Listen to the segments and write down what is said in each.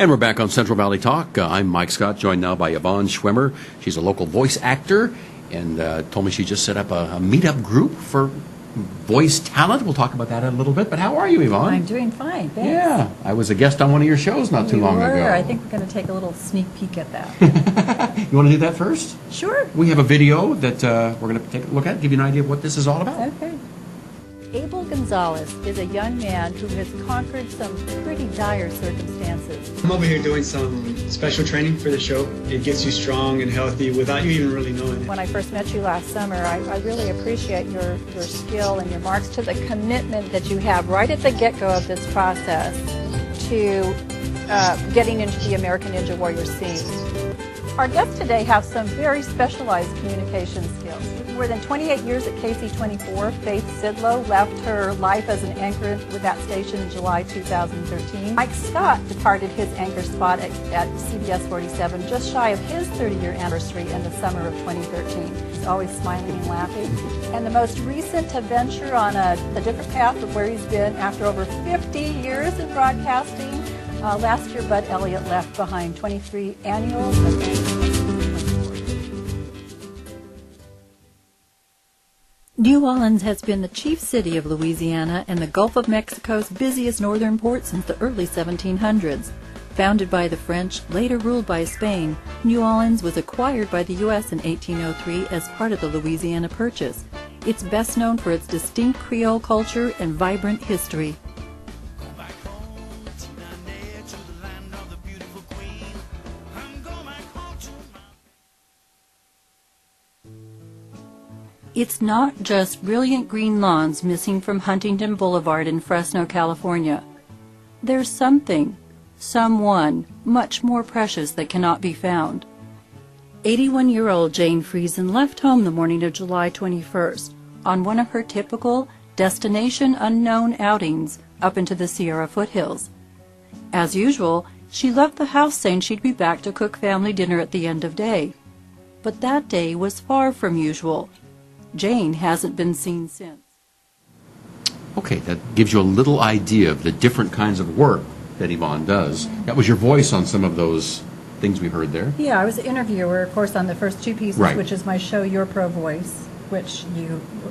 And we're back on Central Valley Talk. I'm Mike Scott, joined now by Yvonne Schwemmer. She's a local voice actor and told me she just set up a meetup group for voice talent. We'll talk about that in a little bit. But how are you, Yvonne? I'm doing fine, thanks. Yeah, I was a guest on one of your shows not too long ago. I think we're going to take a little sneak peek at that. You want to do that first? Sure. We have a video that we're going to take a look at, give you an idea of what this is all about. Okay. Abel Gonzalez is a young man who has conquered some pretty dire circumstances. I'm over here doing some special training for the show. It gets you strong and healthy without you even really knowing it. When I first met you last summer, I really appreciate your skill and your marks to the commitment that you have right at the get-go of this process to getting into the American Ninja Warrior scene. Our guests today have some very specialized communication skills. More than 28 years at KC24, Faith Sidlow left her life as an anchor with that station in July 2013. Mike Scott departed his anchor spot at CBS 47 just shy of his 30-year anniversary in the summer of 2013. He's always smiling and laughing. And the most recent venture on a different path of where he's been after over 50 years in broadcasting. Last year, Bud Elliott left behind 23 annuals of anchors. New Orleans has been the chief city of Louisiana and the Gulf of Mexico's busiest northern port since the early 1700s. Founded by the French, later ruled by Spain, New Orleans was acquired by the U.S. in 1803 as part of the Louisiana Purchase. It's best known for its distinct Creole culture and vibrant history. It's not just brilliant green lawns missing from Huntington Boulevard in Fresno, California. There's something, someone, much more precious that cannot be found. 81-year-old Jane Friesen left home the morning of July 21st on one of her typical destination unknown outings up into the Sierra foothills. As usual, she left the house saying she'd be back to cook family dinner at the end of day. But that day was far from usual. Jane hasn't been seen since. Okay, that gives you a little idea of the different kinds of work that Yvonne does. That was your voice on some of those things we heard there. Yeah, I was the interviewer, of course, on the first two pieces, right, which is my show, Your Pro Voice, which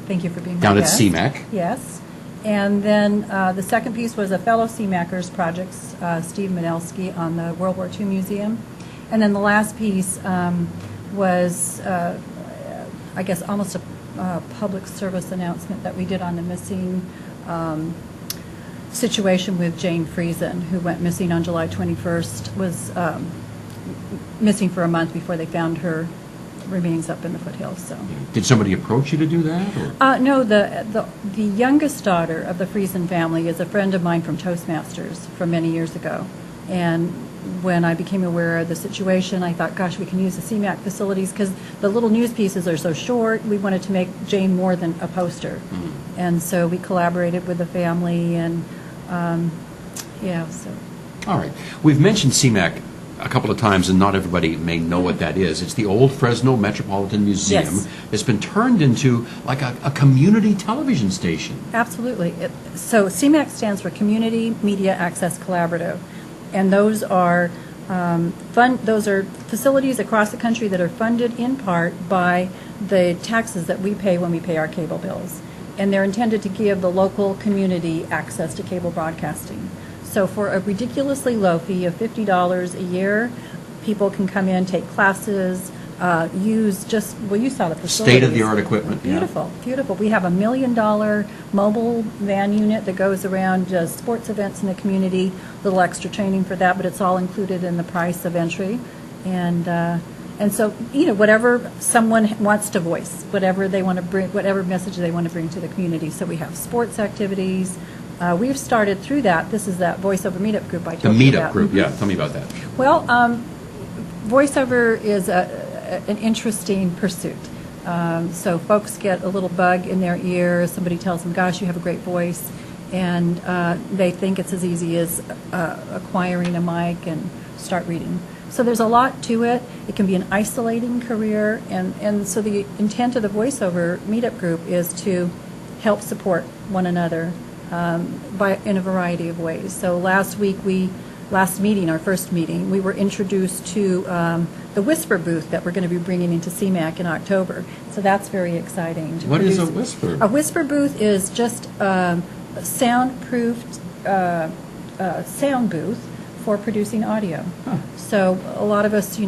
thank you for being down my at guest. CMAC. Yes. And then the second piece was a fellow CMACers project, Steve Manelsky, on the World War II Museum. And then the last piece was, I guess, almost a public service announcement that we did on the missing situation with Jane Friesen, who went missing on July 21st, was missing for a month before they found her remains up in the foothills. So, did somebody approach you to do that? Or? No, the youngest daughter of the Friesen family is a friend of mine from Toastmasters from many years ago, and when I became aware of the situation, I thought, gosh, we can use the CMAC facilities because the little news pieces are so short. We wanted to make Jane more than a poster. Mm-hmm. And so we collaborated with the family and, so. All right. We've mentioned CMAC a couple of times, and not everybody may know what that is. It's the old Fresno Metropolitan Museum. Yes. It's been turned into like a community television station. Absolutely. So CMAC stands for Community Media Access Collaborative. And those are those are facilities across the country that are funded in part by the taxes that we pay when we pay our cable bills. And they're intended to give the local community access to cable broadcasting. So for a ridiculously low fee of $50 a year, people can come in, take classes, use you saw the facilities. State-of-the-art equipment. Beautiful, yeah. Beautiful. We have a $1 million mobile van unit that goes around, does sports events in the community, a little extra training for that, but it's all included in the price of entry. And so, whatever someone wants to voice, whatever they want to bring, whatever message they want to bring to the community. So we have sports activities. We've started through that. This is that Voice Over Meetup Group I told you about. The Meetup Group, yeah. Tell me about that. Well, voiceover is an interesting pursuit. So folks get a little bug in their ear. Somebody tells them, gosh, you have a great voice. And they think it's as easy as acquiring a mic and start reading. So there's a lot to it. It can be an isolating career. And so the intent of the Voiceover Meetup Group is to help support one another in a variety of ways. So last week we last meeting, our first meeting, we were introduced to the Whisper booth that we're going to be bringing into CMAC in October. So that's very exciting. What is a Whisper? A Whisper booth is just a soundproofed sound booth for producing audio. Huh. So a lot of us,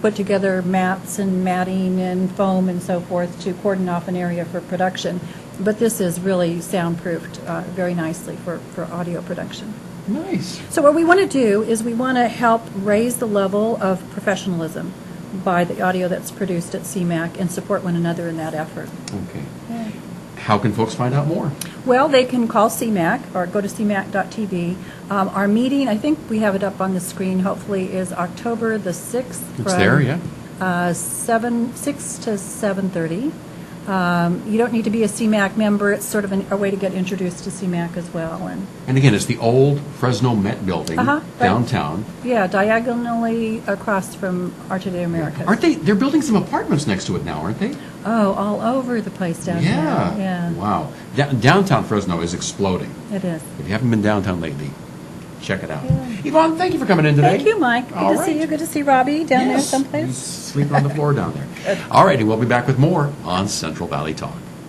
put together mats and matting and foam and so forth to cordon off an area for production. But this is really soundproofed very nicely for audio production. Nice. So what we want to do is we want to help raise the level of professionalism by the audio that's produced at CMAC and support one another in that effort. Okay. Yeah. How can folks find out more? Well, they can call CMAC or go to cmac.tv. Our meeting, I think we have it up on the screen, hopefully, is October the 6th. It's there, yeah. 6 to 7:30. You don't need to be a CMAC member. It's sort of a way to get introduced to CMAC as well. And again, it's the old Fresno Met building Right. downtown. Yeah, diagonally across from Arte de America. Aren't they? They're building some apartments next to it now, aren't they? Oh, all over the place down there. Yeah. Wow. Downtown Fresno is exploding. It is. If you haven't been downtown lately, check it out. Yvonne, thank you for coming in today. Thank you, Mike. Good All to see right. you. Good to see Robbie down there Yes. someplace. He's sleeping on the floor down there. All righty, we'll be back with more on Central Valley Talk.